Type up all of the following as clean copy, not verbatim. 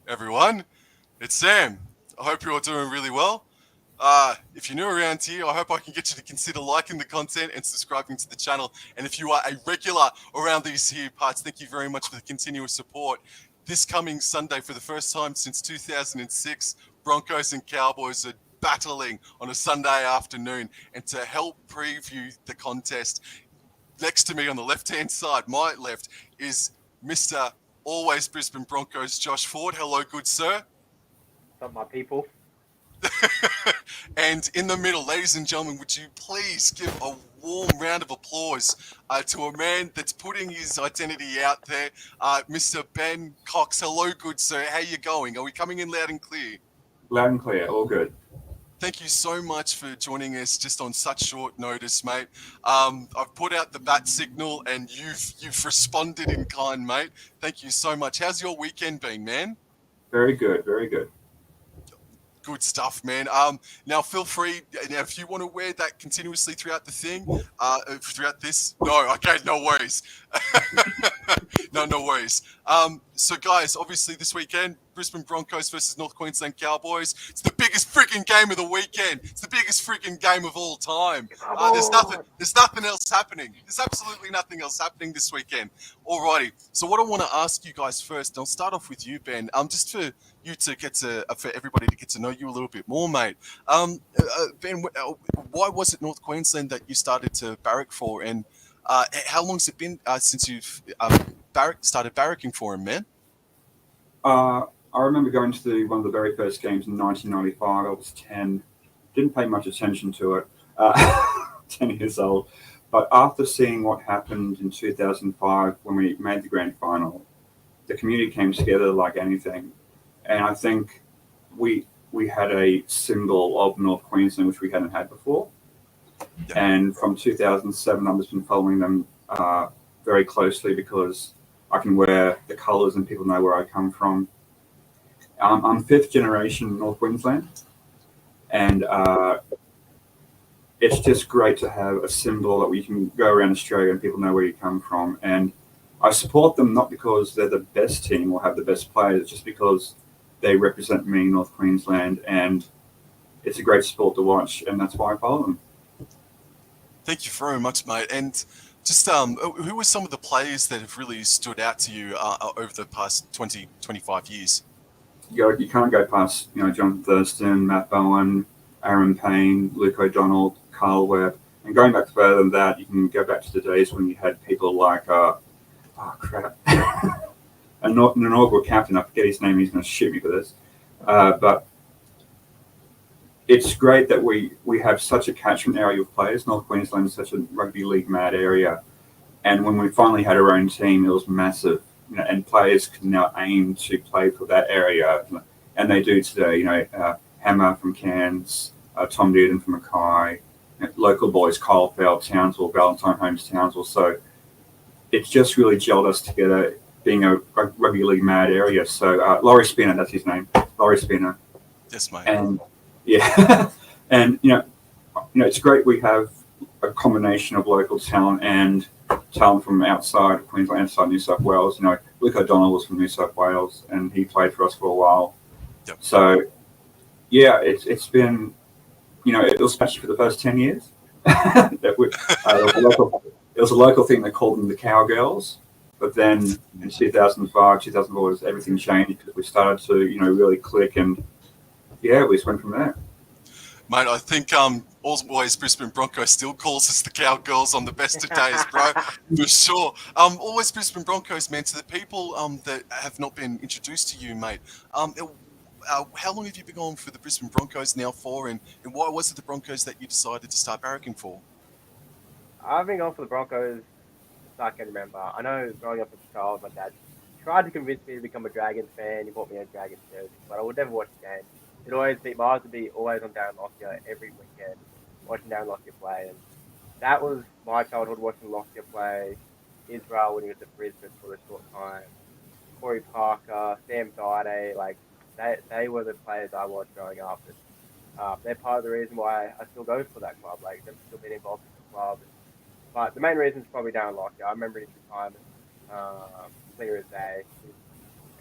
everyone. It's Sam. I hope you're all doing really well. If you're new around here, I hope I can get you to consider liking the content and subscribing to the channel. And if you are a regular around these here parts, thank you very much for the continuous support. This coming Sunday, for the first time since 2006, Broncos and Cowboys are battling on a Sunday afternoon. And to help preview the contest, next to me on the left-hand side, my left, is Mr. Always Brisbane Broncos, Josh Ford. Hello, good sir. What's up, my people? And in the middle, ladies and gentlemen, would you please give a warm round of applause to a man that's putting his identity out there, Mr. Ben Cox. Hello, good sir. How you going? Are we coming in loud and clear? Loud and clear, all good. Thank you so much for joining us just on such short notice, mate. I've put out the bat signal and you've responded in kind, mate. Thank you so much. How's your weekend been, man? Very good, very good. Good stuff, man. Now feel free. Now, if you want to wear that continuously throughout the thing, throughout this, no, okay, no worries. No worries. So guys, obviously this weekend, Brisbane Broncos versus North Queensland Cowboys. It's the biggest freaking game of the weekend. It's the biggest freaking game of all time. There's nothing else happening. There's absolutely nothing else happening this weekend. Alrighty. So what I want to ask you guys first, and I'll start off with you, Ben. Just for you to get to, for everybody to get to know you a little bit more, mate. Ben, why was it North Queensland that you started to barrack for, and how long's it been since you've started barracking for him, man? I remember going to one of the very first games in 1995. I was 10. Didn't pay much attention to it. 10 years old. But after seeing what happened in 2005 when we made the grand final, the community came together like anything. And I think we had a symbol of North Queensland, which we hadn't had before. Yeah. And from 2007, I've just been following them very closely because I can wear the colours and people know where I come from. I'm fifth generation North Queensland, and it's just great to have a symbol that we can go around Australia and people know where you come from. And I support them not because they're the best team or have the best players, it's just because they represent me, North Queensland, and it's a great sport to watch, and that's why I follow them. Thank you very much, mate. And just who were some of the players that have really stood out to you over the past 20, 25 years? You can't go past, John Thurston, Matt Bowen, Aaron Payne, Luke O'Donnell, Carl Webb, and going back further than that, you can go back to the days when you had people like, an inaugural captain, I forget his name, he's going to shoot me for this, but it's great that we have such a catchment area of players. North Queensland is such a rugby league mad area, and when we finally had our own team, it was massive. And players can now aim to play for that area, and they do today. Hammer from Cairns, Tom Dearden from Mackay, local boys, Kyle Feld, Townsville, Valentine Holmes, Townsville. So it's just really gelled us together, being a rugby league mad area. So Laurie Spinner, that's his name, Laurie Spinner. Yes, mate. And yeah, and it's great we have a combination of local talent and talent from outside of Queensland, outside New South Wales. Luke O'Donnell was from New South Wales, and he played for us for a while. Yep. So, yeah, it's been, it was especially for the first 10 years. It was a local thing. They called them the Cowgirls. But then in 2005, 2004, everything changed because we started to, really click, and yeah, we just went from there. Mate, I think Always Brisbane Broncos still calls us the Cowgirls on the best of days, bro, for sure. Always Brisbane Broncos, man, to the people that have not been introduced to you, mate, how long have you been going for the Brisbane Broncos now for, and why was it the Broncos that you decided to start barracking for? I've been going for the Broncos since I can remember. I know growing up as a child, my dad tried to convince me to become a Dragons fan. He bought me a Dragons jersey, but I would never watch the game. My eyes would be always on Darren Lockyer every weekend, watching Darren Lockyer play. And that was my childhood, watching Lockyer play, Israel when he was at Brisbane for a short time, Corey Parker, Sam Dide, they were the players I watched growing up. And, they're part of the reason why I still go for that club, them still being involved in the club. But the main reason is probably Darren Lockyer. I remember his time clear as day.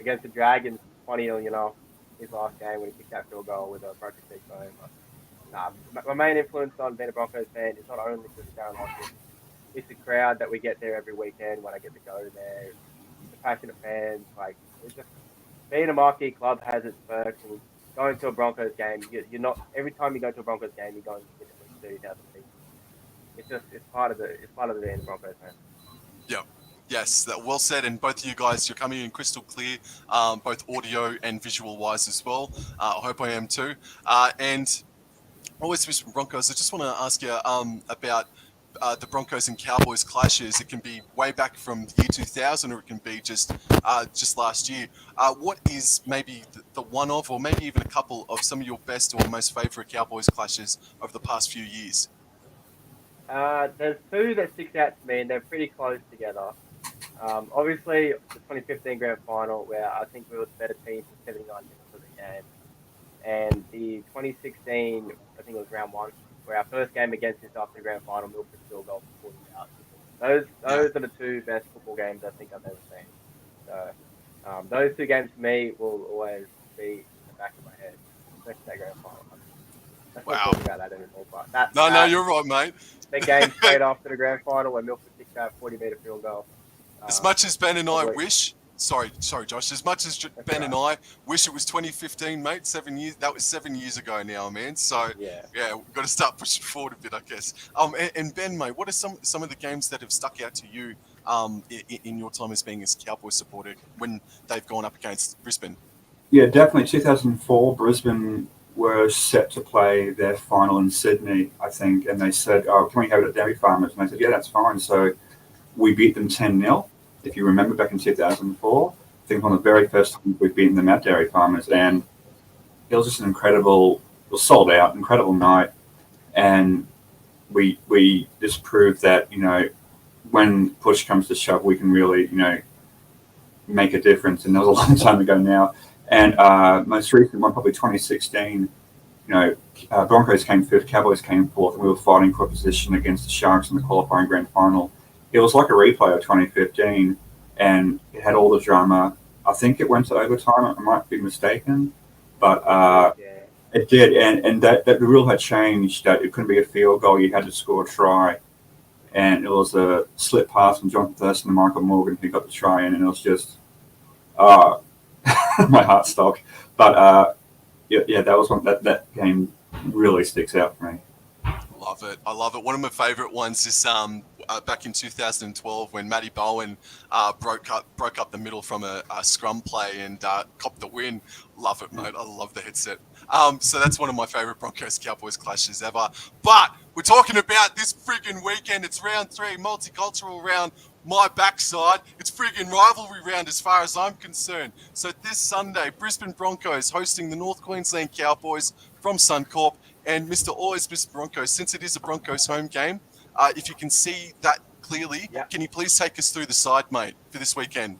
Against the Dragons, 20-0 his last game when he kicked that field goal with a broken cheekbone. My main influence on being a Broncos fan is not only just Darren Hodgson, it's the crowd that we get there every weekend when I get to go there. The passionate fans, like it's just being a marquee club has its perks, and going to a Broncos game, you're not every time you go to a Broncos game, you're going to get 30,000 people. It's part of the being a Broncos fan. Yeah. Yes, that well said. And both of you guys, you're coming in crystal clear, both audio and visual wise as well. I hope I am too. And always Brisbane Broncos. I just want to ask you about the Broncos and Cowboys clashes. It can be way back from the year 2000, or it can be just last year. What is maybe the one of, or maybe even a couple of some of your best or most favourite Cowboys clashes over the past few years? There's two that stick out to me, and they're pretty close together. Obviously, the 2015 Grand Final, where I think we were the better team for 79 minutes of the game, and the 2016, I think it was round one, where our first game against us after the Grand Final, Milford field goal for 40 out. Those are the two best football games I think I've ever seen. So those two games for me will always be in the back of my head, especially that Grand Final. Let's not talk about that anymore. But No, you're right, mate. The game straight after the Grand Final when Milford kicked that 40-meter field goal. As much as Ben and I wish, sorry, Josh. As much as Ben and I wish it was 2015, mate. 7 years. That was 7 years ago now, man. So yeah, we've got to start pushing forward a bit, I guess. And Ben, mate, what are some of the games that have stuck out to you in your time as being a Cowboys supporter when they've gone up against Brisbane? Yeah, definitely. 2004, Brisbane were set to play their final in Sydney, I think, and they said, "Oh, can we have it at Dairy Farmers?" And I said, "Yeah, that's fine." So we beat them 10-0. If you remember, back in 2004, I think one of the very first times we've beaten them at Dairy Farmers, and it was just an incredible, it was sold out, incredible night, and we just proved that, you know, when push comes to shove, we can really, you know, make a difference. And that was a long time ago now. And most recent one, probably 2016, you know, Broncos came fifth, Cowboys came fourth, and we were fighting for position against the Sharks in the qualifying grand final. It was like a replay of 2015, and it had all the drama. I think it went to overtime. I might be mistaken, but it did. And that the rule had changed, that it couldn't be a field goal. You had to score a try. And it was a slip pass from Jonathan Thurston and Michael Morgan who got the try in, and it was just my heart stopped. But yeah, that was one that game really sticks out for me. I love it. One of my favourite ones is back in 2012 when Matty Bowen broke up the middle from a scrum play and copped the win. Love it, mate. I love the headset. So that's one of my favourite Broncos Cowboys clashes ever. But we're talking about this friggin' weekend. It's round 3, multicultural round. My backside. It's friggin' rivalry round as far as I'm concerned. So this Sunday, Brisbane Broncos hosting the North Queensland Cowboys from Suncorp. And Mr. Always Brisbane Broncos, since it is a Broncos home game, if you can see that clearly, Can you please take us through the side, mate, for this weekend?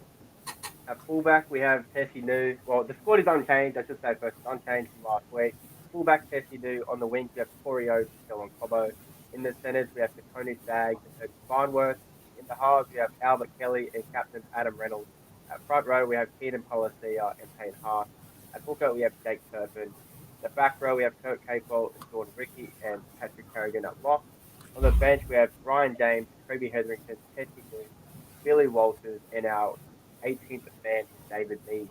At fullback, we have Tessie New. Well, the squad is unchanged, I should say first. It's unchanged from last week. Fullback, Tessie New. On the wings, we have Corio, still on Cobbo. In the centres, we have Tony Staggs and Toby Farnworth. In the halves, we have Albert Kelly and Captain Adam Reynolds. At front row, we have Keenan Policia and Payne Hart. At hooker, we have Jake Turpin. The back row, we have Kurt Capewell and Jordan Ricky and Patrick Carrigan at lock. On the bench, we have Ryan James, Toby Hetherington, Tessie New, Billy Walters, and our 18th man, David Mead.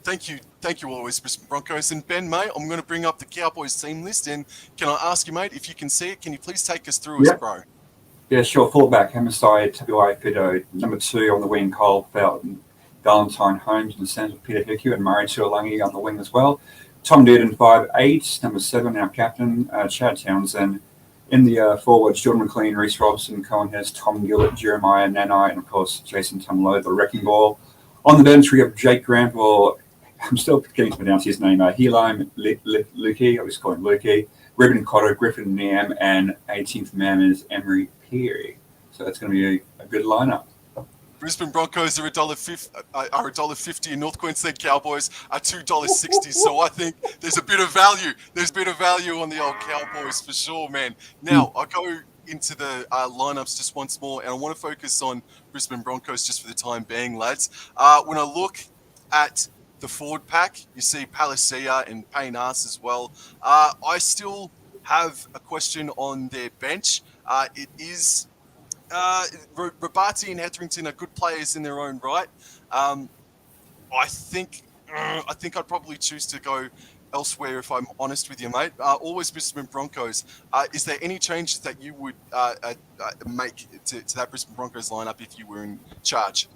Thank you, Always Brisbane Broncos. And Ben, mate, I'm going to bring up the Cowboys team list. And can I ask you, mate, if you can see it, can you please take us through us, bro? Yeah, sure. Fullback, Hamasai Tabuai Fido. Number 2 on the wing, Cole Felton. Valentine Holmes in the centre, Peter Hickey, and Murray Tuolangi on the wing as well. Tom Dearden, 5'8", number 7, our captain, Chad Townsend. In the forwards, Jordan McLean, Reece Robson, Cohen Hess, Tom Gillett, Jeremiah Nanai, and of course Jason Tumalo, the wrecking ball. On the bench, we have Jake Grant, or I'm still getting to pronounce his name, Helim Lukey, I was calling him Lukey, Ruben Cotto, Griffin Niam, and 18th man is Emery Peary. So that's going to be a good lineup. Brisbane Broncos are $1.50 and North Queensland Cowboys are $2.60. So I think there's a bit of value. There's a bit of value on the old Cowboys for sure, man. Now, I'll go into the lineups just once more, and I want to focus on Brisbane Broncos just for the time being, lads. When I look at the forward pack. You see Palacia and Payne Haas as well. I still have a question on their bench. It is Rabati and Hetherington are good players in their own right. I think I'd probably choose to go elsewhere if I'm honest with you, mate. Always Brisbane Broncos. Is there any changes that you would make to that Brisbane Broncos lineup if you were in charge?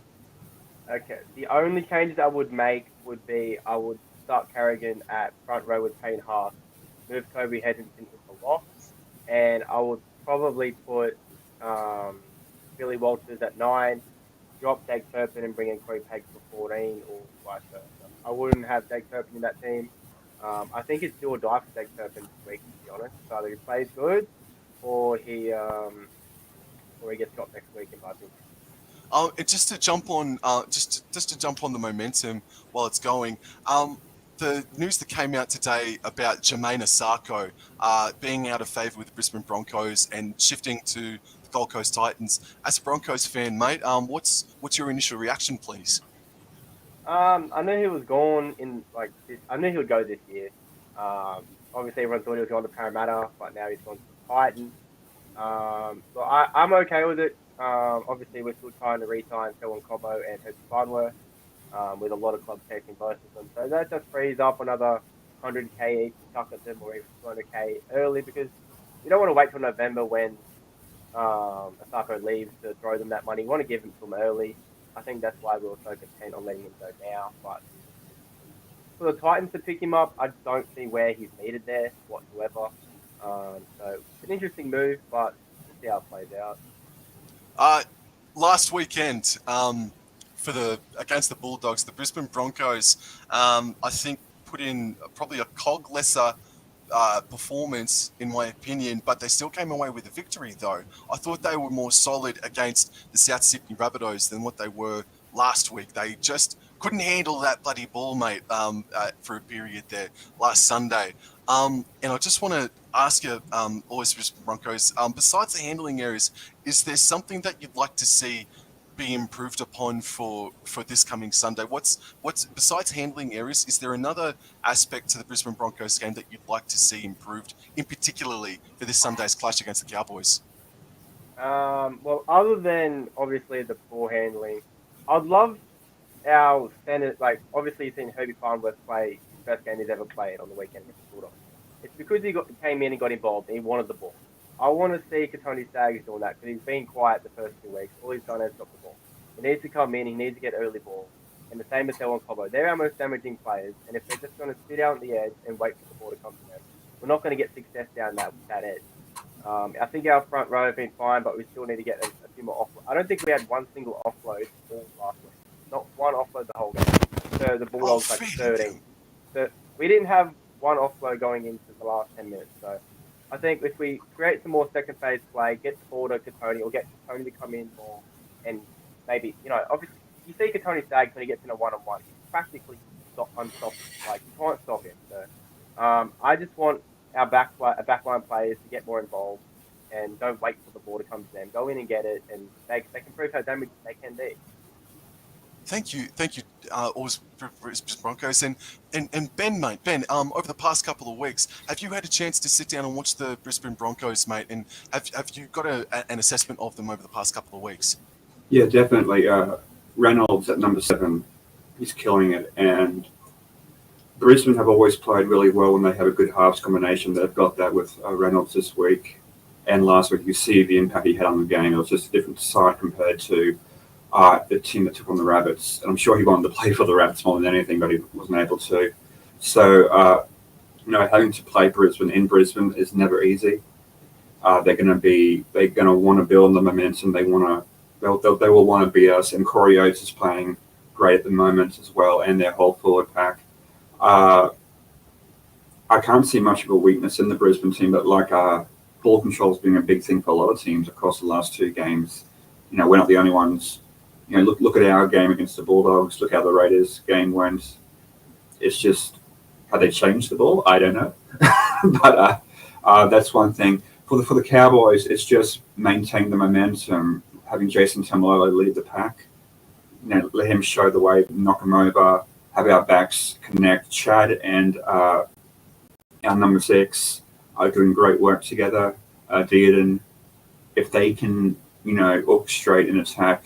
Okay. The only changes I would make would be I would start Carrigan at front row with Payne Haas, move Kobe Hetherington into lock, and I would probably put Billy Walters at 9, drop Jake Turpin and bring in Corey Pegg for 14, or vice versa. I wouldn't have Jake Turpin in that team. I think it's do or die for Jake Turpin this week, to be honest. So either he plays good, or he gets dropped next week, in my opinion. And just to jump on, just to jump on the momentum while it's going. The news that came out today about Jermaine Asako being out of favour with the Brisbane Broncos and shifting to the Gold Coast Titans. As a Broncos fan, mate, what's your initial reaction, please? I knew he was gone in this. I knew he would go this year. Obviously, everyone thought he was going to Parramatta, but now he's gone to the Titans. So I'm okay with it. Obviously, we're still trying to re-sign Selwyn Cobbo and Herbie Farnworth, with a lot of clubs taking both of them. So that just frees up another 100k each to chuck at them, or even 200k early, because you don't want to wait till November when Asako leaves to throw them that money. You want to give them to them early. I think that's why we were so content on letting him go now. But for the Titans to pick him up, I don't see where he's needed there whatsoever. So it's an interesting move, but we'll see how it plays out. Last weekend, against the Bulldogs, the Brisbane Broncos, I think put in probably a cog lesser performance, in my opinion, but they still came away with a victory, though. I thought they were more solid against the South Sydney Rabbitohs than what they were last week. They just couldn't handle that bloody ball, mate, for a period there last Sunday. And I just want to ask you, Always Brisbane Broncos, besides the handling areas, is there something that you'd like to see be improved upon for this coming Sunday? What's besides handling areas, is there another aspect to the Brisbane Broncos game that you'd like to see improved, in particularly for this Sunday's clash against the Cowboys? Well, other than obviously the ball handling, I'd love our standard. Obviously, you've seen Herbie Farnworth play his first game he's ever played on the weekend against the Bulldogs. It's because he came in and got involved and he wanted the ball. I want to see Katoni Staggs doing that, because he's been quiet the first 2 weeks. All he's done is drop the ball. He needs to come in. He needs to get early ball. And the same with Selwyn Cobbo. They're our most damaging players. And if they're just going to sit out on the edge and wait for the ball to come to them, we're not going to get success down that edge. I think our front row have been fine, but we still need to get a few more offloads. I don't think we had one single offload all last week. Not one offload the whole game. So the Bulldogs 13. So we didn't have one offload going into the last 10 minutes. So I think if we create some more second phase play, get the ball to Katoni, or get Katoni to come in more, and maybe, obviously, you see Katoni Staggs when he gets in a one-on-one, he's practically unstoppable. You can't stop him. So I just want our backline players to get more involved and don't wait for the ball to come to them. Go in and get it, and they can prove how damaged they can be. Thank you, Always Broncos, and Ben, mate. Ben, over the past couple of weeks, have you had a chance to sit down and watch the Brisbane Broncos, mate? And have you got an assessment of them over the past couple of weeks? Yeah, definitely. Reynolds at number 7, he's killing it, and Brisbane have always played really well when they have a good halves combination. They've got that with Reynolds this week and last week. You see the impact he had on the game. It was just a different side compared to the team that took on the Rabbits. And I'm sure he wanted to play for the Rabbits more than anything, but he wasn't able to. So, having to play Brisbane in Brisbane is never easy. They're going to want to build the momentum. They will want to beat us. And Corey Oates is playing great at the moment as well, and their whole forward pack. I can't see much of a weakness in the Brisbane team, but ball control has been a big thing for a lot of teams across the last 2 games. We're not the only ones. Look at our game against the Bulldogs. Look how the Raiders game went. It's just how they changed the ball. I don't know, but that's one thing. For the Cowboys, it's just maintain the momentum. Having Jason Tamalolo lead the pack, let him show the way, knock him over, have our backs connect. Chad and our number 6 are doing great work together. Dearden, if they can, orchestrate an attack,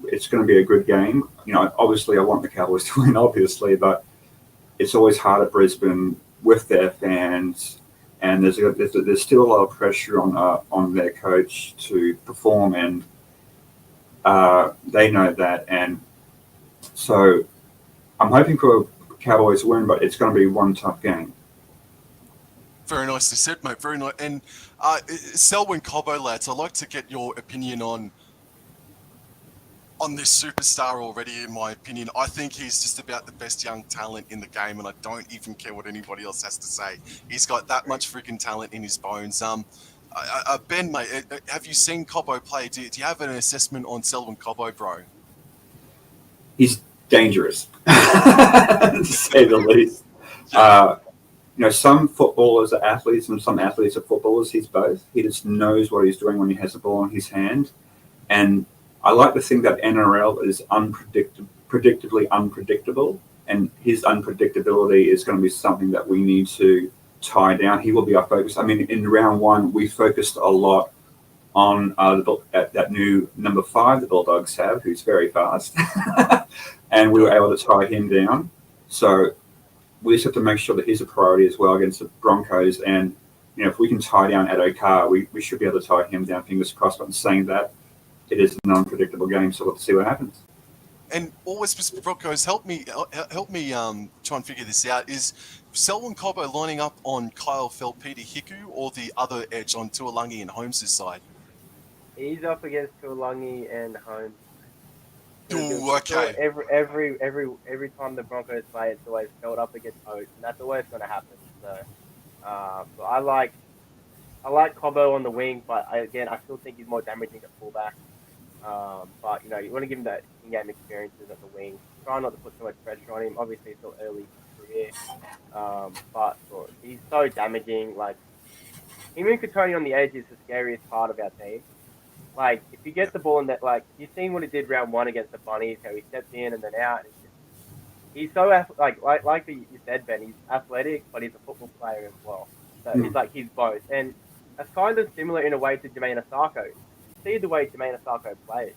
it's going to be a good game. Obviously I want the Cowboys to win, obviously, but it's always hard at Brisbane with their fans, and there's still a lot of pressure on their coach to perform, and they know that, and so I'm hoping for a Cowboys win, but it's going to be one tough game. Very nicely said, mate. Very nice. And Selwyn Cobbo, lads, I'd like to get your opinion on this superstar already. In my opinion, I think he's just about the best young talent in the game, and I don't even care what anybody else has to say. He's got that much freaking talent in his bones. Ben, mate, have you seen Cobbo play? Do you have an assessment on Selwyn Cobbo, bro? He's dangerous, to say the least. Yeah. Some footballers are athletes and some athletes are footballers. He's both. He just knows what he's doing when he has the ball in his hand. And I like to think that NRL is predictably unpredictable. And his unpredictability is going to be something that we need to tie down. He will be our focus. I mean, in round 1, we focused a lot on that new number 5 the Bulldogs have, who's very fast. And we were able to tie him down. So we just have to make sure that he's a priority as well against the Broncos. And, if we can tie down Addo-Carr, we should be able to tie him down, fingers crossed. But in saying that, it is an unpredictable game, so we'll have to see what happens. And AlwaysBrisbaneBroncos, Broncos, help me try and figure this out. Is Selwyn Cobbo lining up on Kyle Feldt-Peter Hiku or the other edge on Tuolangi and Holmes' side? He's up against Tuolangi and Holmes. Ooh, okay. Every time the Broncos play, it's always held up against Oates, and that's always going to happen. So, so I like Cobbo on the wing, but I still think he's more damaging at fullback. But you want to give him that in-game experiences at the wing. Try not to put too much pressure on him. Obviously, it's still early in his career, but he's so damaging. Like him and Katoni on the edge is the scariest part of our team. Like, if you get the ball in that, like, you've seen what he did round 1 against the Bunnies, how he stepped in and then out. He's so, like you said, Ben, he's athletic, but he's a football player as well. So he's both. And that's kind of similar in a way to Jermaine Asako. See the way Jermaine Asako plays.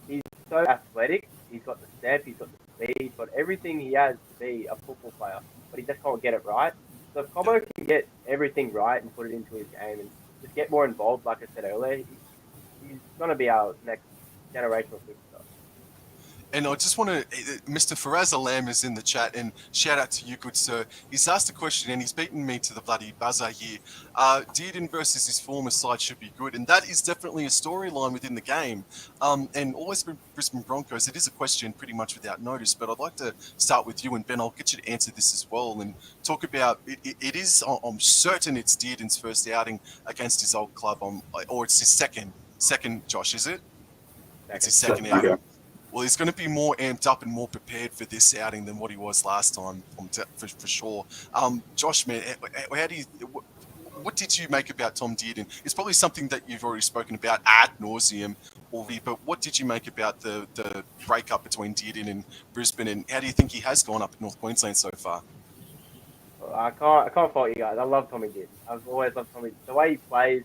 He's so athletic, he's got the step, he's got the speed, he's got everything he has to be a football player, but he just can't get it right. So if Cobbo can get everything right and put it into his game and just get more involved, like I said earlier, he's going to be our next generational superstar. And I just want to, Mr. Faraz Alam is in the chat, and shout out to you, good sir. He's asked a question, and he's beaten me to the bloody buzzer here. Dearden versus his former side should be good, and that is definitely a storyline within the game. And always Brisbane Broncos, it is a question pretty much without notice, but I'd like to start with you, and Ben, I'll get you to answer this as well, and talk about, it is, I'm certain it's Dearden's first outing against his old club, or it's his second, Josh, is it? It's his second outing. Well, he's going to be more amped up and more prepared for this outing than what he was last time, for sure. Josh, man, what did you make about Tom Dearden? It's probably something that you've already spoken about ad nauseum already, but what did you make about the breakup between Dearden and Brisbane, and how do you think he has gone up in North Queensland so far? Well, I can't fault you guys. I love Tommy Dearden. I've always loved Tommy. The way he plays,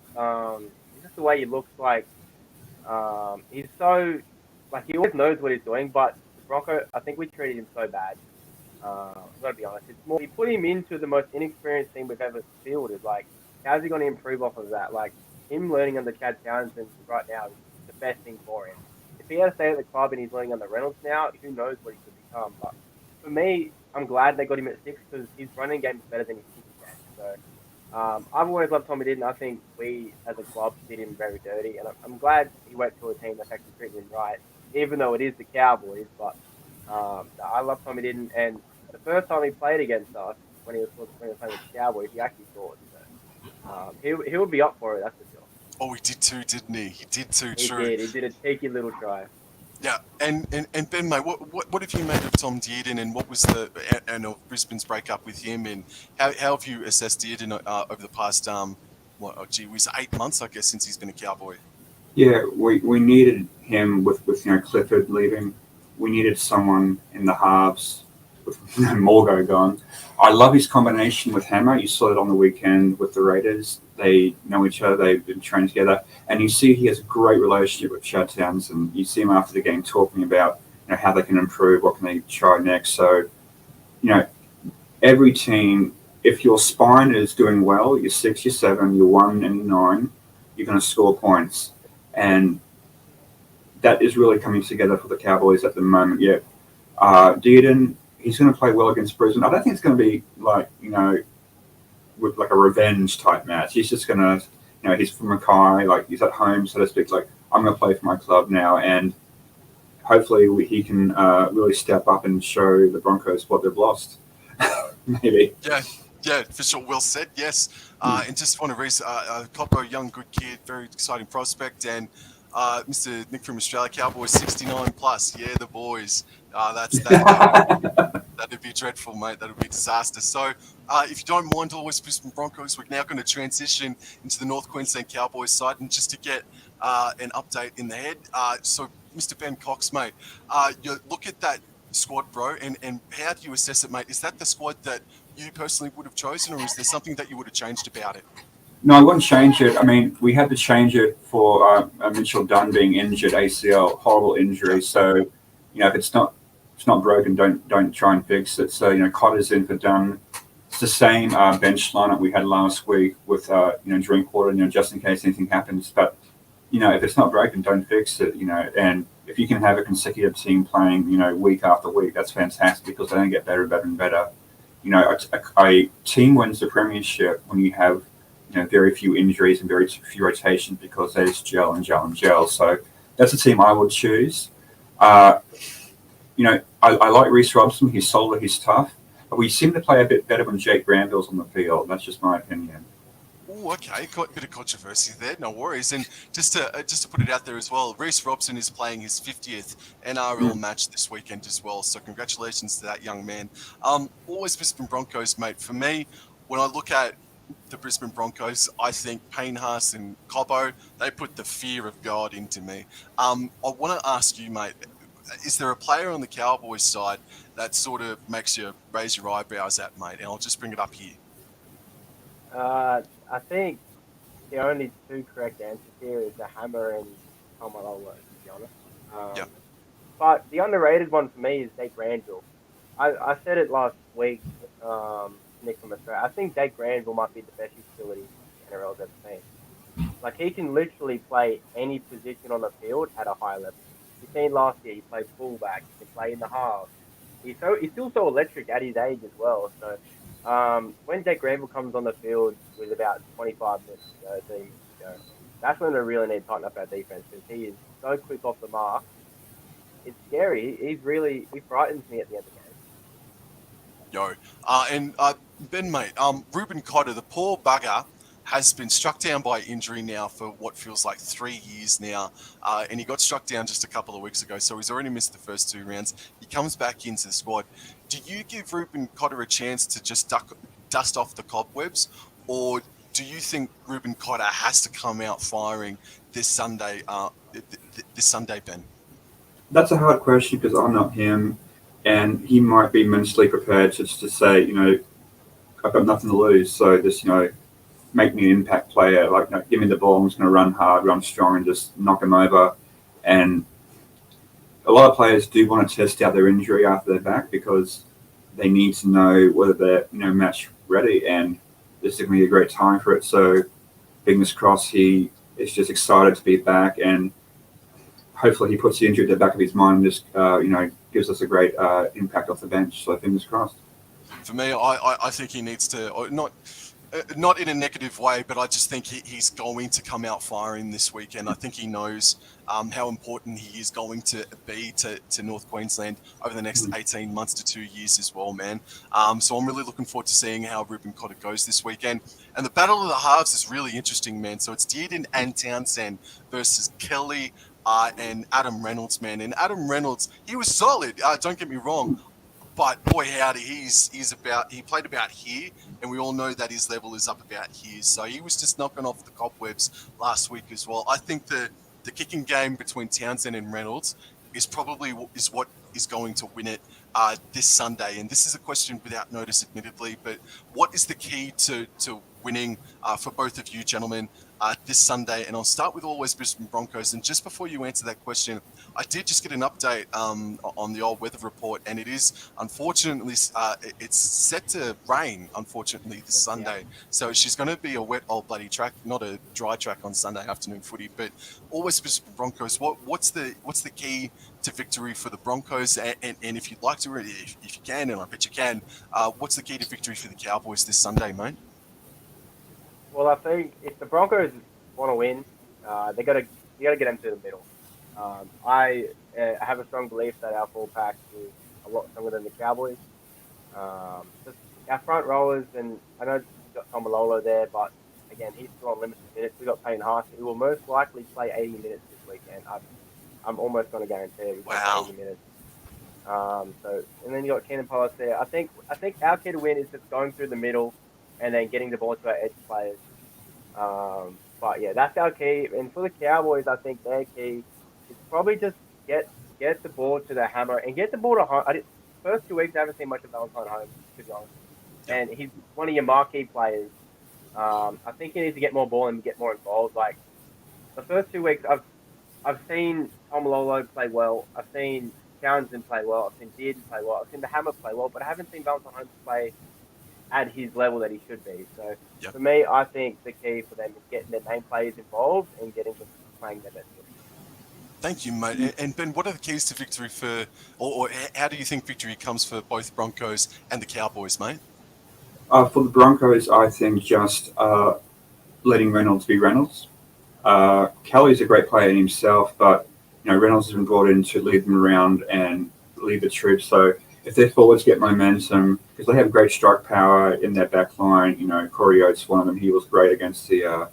just the way he looks like, he's so... Like, he always knows what he's doing, but the Bronco, I think we treated him so bad. I've got to be honest. It's more, we put him into the most inexperienced team we've ever fielded. Like, how's he going to improve off of that? Like, him learning under Chad Townsend right now is the best thing for him. If he had to stay at the club and he's learning under Reynolds now, who knows what he could become. But for me, I'm glad they got him at 6 because his running game is better than his kicking game. So, I've always loved Tommy Dearden. I think we, as a club, did him very dirty. And I'm glad he went to a team that's actually treating him right, even though it is the Cowboys. But I love Tommy Dearden, and the first time he played against us, when he was playing with the Cowboys, he actually scored. So, he would be up for it, that's for sure. Oh, he did too, didn't he? He did too, he true. He did a cheeky little try. Yeah, and Ben, mate, what have you made of Tom Dearden, and what was of Brisbane's breakup with him, and how have you assessed Dearden over the past 8 months, I guess, since he's been a Cowboy? Yeah, we needed him with Clifford leaving. We needed someone in the halves with Morgo gone. I love his combination with Hammer. You saw it on the weekend with the Raiders. They know each other. They've been training together, and you see he has a great relationship with Chad Townsend. You see him after the game talking about how they can improve, what can they try next. So, every team, if your spine is doing well, you're 6, you're 7, you're 1, and you're 9, you're going to score points, and that is really coming together for the Cowboys at the moment. Yeah, Dearden, he's going to play well against Brisbane. I don't think it's going to be with like a revenge type match. He's just going to, he's from Mackay, like he's at home, so to speak. Like, I'm going to play for my club now, and hopefully he can really step up and show the Broncos what they've lost. Maybe. Yeah, for sure. Well said. Yes. And just want to raise Coppo, young, good kid, very exciting prospect, and Mr. Nick from Australia, Cowboys 69 plus. Yeah, the boys. That'd be dreadful, mate. That'd be a disaster. So, if you don't mind, Always Brisbane Broncos, we're now going to transition into the North Queensland Cowboys side, and just to get an update in the head. So, Mr. Ben Cox, mate, you look at that squad, bro, and how do you assess it, mate? Is that the squad that you personally would have chosen, or is there something that you would have changed about it? No, I wouldn't change it. I mean, we had to change it for Mitchell Dunn being injured, ACL, horrible injury. So, if it's not broken, don't try and fix it. So, Cotter's in for Dunn. It's the same bench lineup we had last week with Drinkwater, just in case anything happens. But if it's not broken, don't fix it. And if you can have a consecutive team playing, week after week, that's fantastic because they don't get better and better and better. A team wins the premiership when you have very few injuries and very few rotations because they just gel and gel and gel. So that's a team I would choose. I like Reece Robson. He's solid. He's tough. But we seem to play a bit better when Jake Granville's on the field. That's just my opinion. Oh, okay. Got a bit of controversy there. No worries. And just to put it out there as well, Reece Robson is playing his 50th NRL match this weekend as well. So congratulations to that young man. Always Brisbane Broncos, mate. For me, when I look at the Brisbane Broncos, I think Payne Haas and Cobbo, they put the fear of God into me. I want to ask you, mate, is there a player on the Cowboys side that sort of makes you raise your eyebrows at, mate? And I'll just bring it up here. I think the only two correct answers here is the Hammer and Tomalolo, to be honest. But the underrated one for me is Jake Granville. I said it last week, Nick from Australia. I think Jake Granville might be the best utility the NRL's ever seen. Like, he can literally play any position on the field at a high level. You've seen last year, he played fullback, he can play in the half. He's still so electric at his age as well. So when Jake Granville comes on the field with about 25 minutes to go, that's when we really need to tighten up our defense because he is so quick off the mark. It's scary. He frightens me at the end of the game. And Ben, mate, Ruben Cotter, the poor bugger, has been struck down by injury now for what feels like 3 years now. And he got struck down just a couple of weeks ago, so he's already missed the first 2 rounds. He comes back into the squad. Do you give Ruben Cotter a chance to just dust off the cobwebs, or do you think Ruben Cotter has to come out firing this Sunday, Ben? That's a hard question because I'm not him, and he might be mentally prepared just to say, I've got nothing to lose, so just, make me an impact player. Like, give me the ball, I'm just going to run hard, run strong, and just knock him over. And a lot of players do want to test out their injury after they're back because they need to know whether they're, match ready, and this is going to be a great time for it. So, fingers crossed, he is just excited to be back, and hopefully he puts the injury at the back of his mind and just, gives us a great impact off the bench. So, fingers crossed. For me, I think he needs to, not in a negative way, but I just think he's going to come out firing this weekend. I think he knows how important he is going to be to North Queensland over the next 18 months to 2 years as well, man. So I'm really looking forward to seeing how Ruben Cotter goes this weekend. And the battle of the halves is really interesting, man. So it's Dearden and Townsend versus Kelly and Adam Reynolds, man. And Adam Reynolds, he was solid. Don't get me wrong. But boy, howdy, he played about here, and we all know that his level is up about here. So he was just knocking off the cobwebs last week as well. I think the kicking game between Townsend and Reynolds is probably what is going to win it this Sunday? And this is a question without notice, admittedly, but what is the key to winning for both of you gentlemen this Sunday? And I'll start with Always Brisbane Broncos. And just before you answer that question, I did just get an update on the old weather report, and it is unfortunately it's set to rain. Unfortunately, this Sunday, so she's going to be a wet old bloody track, not a dry track on Sunday afternoon footy. But Always Brisbane Broncos, what's the key to victory for the Broncos? And if you'd like to, if you can, and I bet you can, what's the key to victory for the Cowboys this Sunday, mate? Well, I think if the Broncos want to win, you got to get them to the middle. I have a strong belief that our full pack is a lot stronger than the Cowboys. Just our front rollers, and I know we've got Tom Malolo there, but again, he's still on limited minutes. We've got Payne Haas, who will most likely play 80 minutes this weekend. I'm almost going to guarantee it. Wow. 80 minutes. And then you got Keenan Pollock there. I think our key to win is just going through the middle and then getting the ball to our edge players. But yeah, that's our key. And for the Cowboys, I think their key is probably just get the ball to the hammer and get the ball to home. First 2 weeks, I haven't seen much of Valentine Holmes, to be honest. And he's one of your marquee players. I think he needs to get more ball and get more involved. Like the first 2 weeks, I've seen Tom Malolo play well. I've seen Townsend play well. I've seen Beard play well. I've seen the Hammer play well, but I haven't seen Valentine Holmes play at his level that he should be. So for me, I think the key for them is getting their main players involved and getting them playing their best. Thank you, mate. And Ben, what are the keys to victory or how do you think victory comes for both Broncos and the Cowboys, mate? For the Broncos, I think just letting Reynolds be Reynolds. Kelly's a great player in himself, but Reynolds has been brought in to lead them around and lead the troops. So if their forwards get momentum, because they have great strike power in their back line, Corey Oates, one of them, he was great against the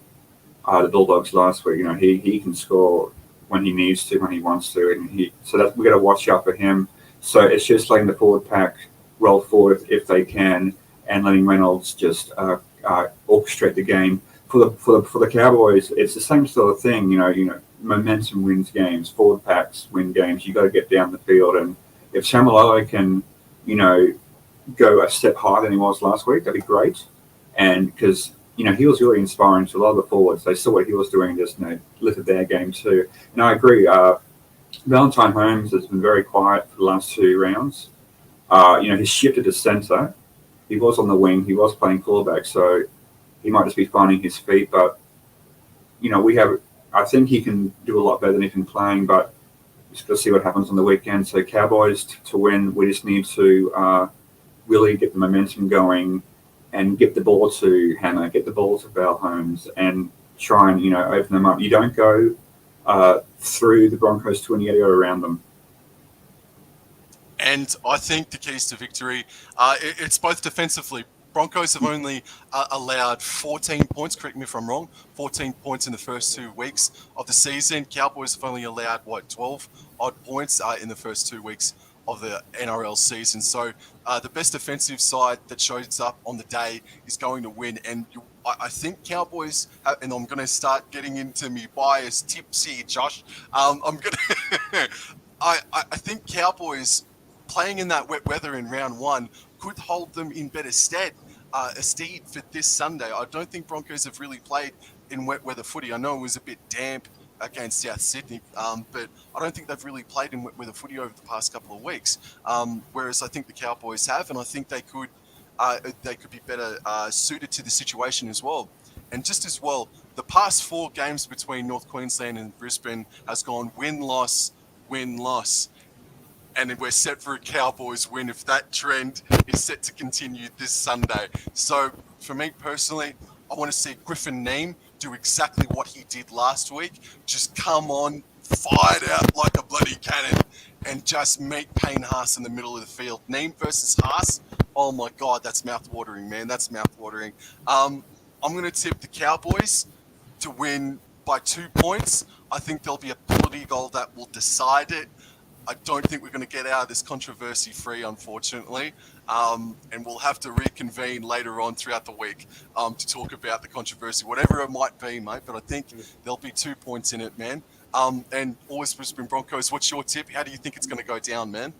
Bulldogs last week. He can score when he needs to, when he wants to, and we got to watch out for him. So it's just letting the forward pack roll forward if they can, and letting Reynolds just orchestrate the game. For the Cowboys, it's the same sort of thing. Momentum wins games. Forward packs win games. You got to get down the field, and if Shamalolo can, go a step higher than he was last week, that'd be great. And because he was really inspiring to a lot of the forwards. They saw what he was doing, just lifted their game too. And I agree. Valentine Holmes has been very quiet for the last 2 rounds. He's shifted to centre. He was on the wing. He was playing fullback, so he might just be finding his feet. But I think he can do a lot better than he's been playing. But just got to see what happens on the weekend. So Cowboys to win, we just need to really get the momentum going and get the ball to Hammer, get the ball to Val Holmes, and try and open them up. You don't go through the Broncos 20 area around them. And I think the keys to victory, it's both defensively. Broncos have only allowed 14 points, correct me if I'm wrong, 14 points in the first 2 weeks of the season. Cowboys have only allowed, 12 odd points in the first 2 weeks of the NRL season. So the best defensive side that shows up on the day is going to win. And I think Cowboys, and I'm going to start getting into me bias tips here, Josh. I'm going to, I think Cowboys playing in that wet weather in round 1 could hold them in better stead for this Sunday. I don't think Broncos have really played in wet weather footy. I know it was a bit damp against South Sydney, but I don't think they've really played in wet weather footy over the past couple of weeks. Whereas I think the Cowboys have, and I think they could be better suited to the situation as well. And just as well, the past 4 games between North Queensland and Brisbane has gone win-loss, win-loss. And we're set for a Cowboys win if that trend is set to continue this Sunday. So for me personally, I want to see Griffin Neame do exactly what he did last week. Just come on, fired out like a bloody cannon, and just meet Payne Haas in the middle of the field. Neame versus Haas. Oh my God, that's mouth-watering, man. That's mouth-watering. I'm going to tip the Cowboys to win by 2 points. I think there'll be a penalty goal that will decide it. I don't think we're going to get out of this controversy free, unfortunately. And we'll have to reconvene later on throughout the week to talk about the controversy, whatever it might be, mate. But I think there'll be 2 points in it, man. And Always Brisbane Broncos, what's your tip? How do you think it's going to go down, man?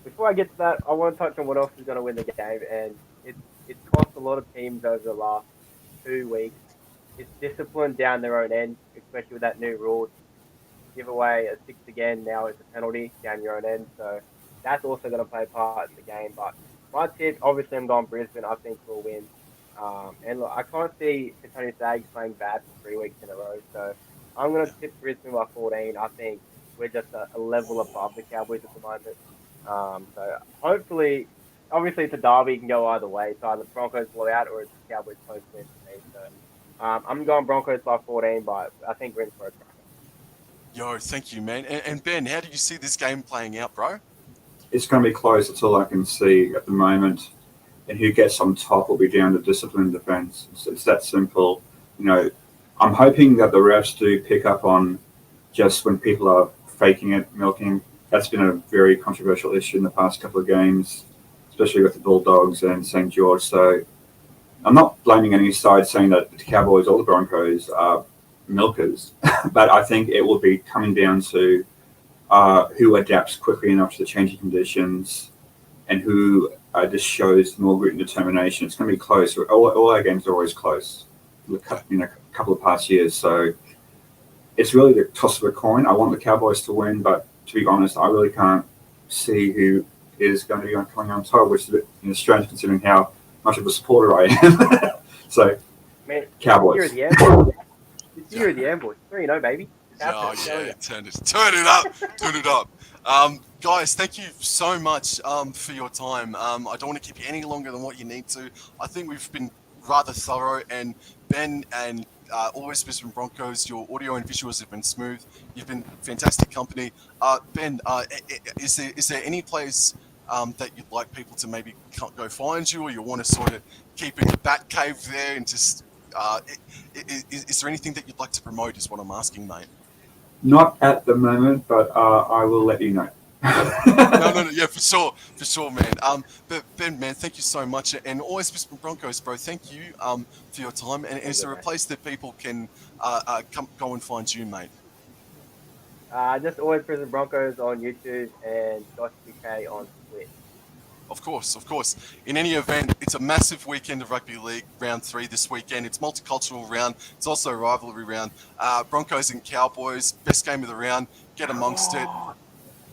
before I get to that, I want to touch on what else is going to win the game, and it's cost a lot of teams over the last 2 weeks. It's discipline down their own end, especially with that new rule. Give away a six again now it's a penalty down your own end, so that's also going to play a part in the game. But my tip, obviously, I'm going Brisbane. I think we'll win. And look, I can't see Tony Sags playing bad for 3 weeks in a row, so I'm going to tip Brisbane by 14. I think we're just a level above the Cowboys at the moment. So hopefully, obviously, it's a derby. It can go either way. It's either Broncos blow out or it's Cowboys close win for me. So I'm going Broncos by 14, but I think we're in for a cracker. Yo, thank you, man. And Ben, how do you see this game playing out, bro? It's going to be close. That's all I can see at the moment. And who gets on top will be down to discipline and defence. It's that simple. You know, I'm hoping that the refs do pick up on just when people are faking it, milking. That's been a very controversial issue in the past couple of games, especially with the Bulldogs and St. George. So I'm not blaming any side saying that the Cowboys or the Broncos are milkers, but I think it will be coming down to who adapts quickly enough to the changing conditions and who just shows more grit and determination. It's going to be close. All our games are always close, a couple of past years. So it's really the toss of a coin. I want the Cowboys to win, but to be honest, I really can't see who is going to be coming on top, which is a bit strange considering how much of a supporter I am. So, Man, Cowboys. It's year of the Ambush. 3-0, baby. Oh, yeah, turn it up. Guys, thank you so much for your time. I don't want to keep you any longer than what you need to. I think we've been rather thorough, and Ben and Always Brisbane Broncos, your audio and visuals have been smooth. You've been fantastic company. Ben, is there any place that you'd like people to maybe go find you, or you want to sort of keep in the bat cave there and just... is there anything that you'd like to promote is what I'm asking, mate? Not at the moment, but I will let you know. No, yeah, for sure, man. But Ben, man, thank you so much, and Always Brisbane Broncos, bro. Thank you for your time. And is there a place that people can go and find you, mate? Just Always Brisbane Broncos on YouTube and Josh UK on Twitch. Of course. In any event, it's a massive weekend of rugby league, round 3 this weekend. It's multicultural round. It's also a rivalry round. Broncos and Cowboys, best game of the round. Get amongst it.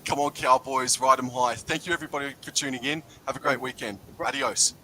Come on, Cowboys, ride them high. Thank you, everybody, for tuning in. Have a great weekend. Adios.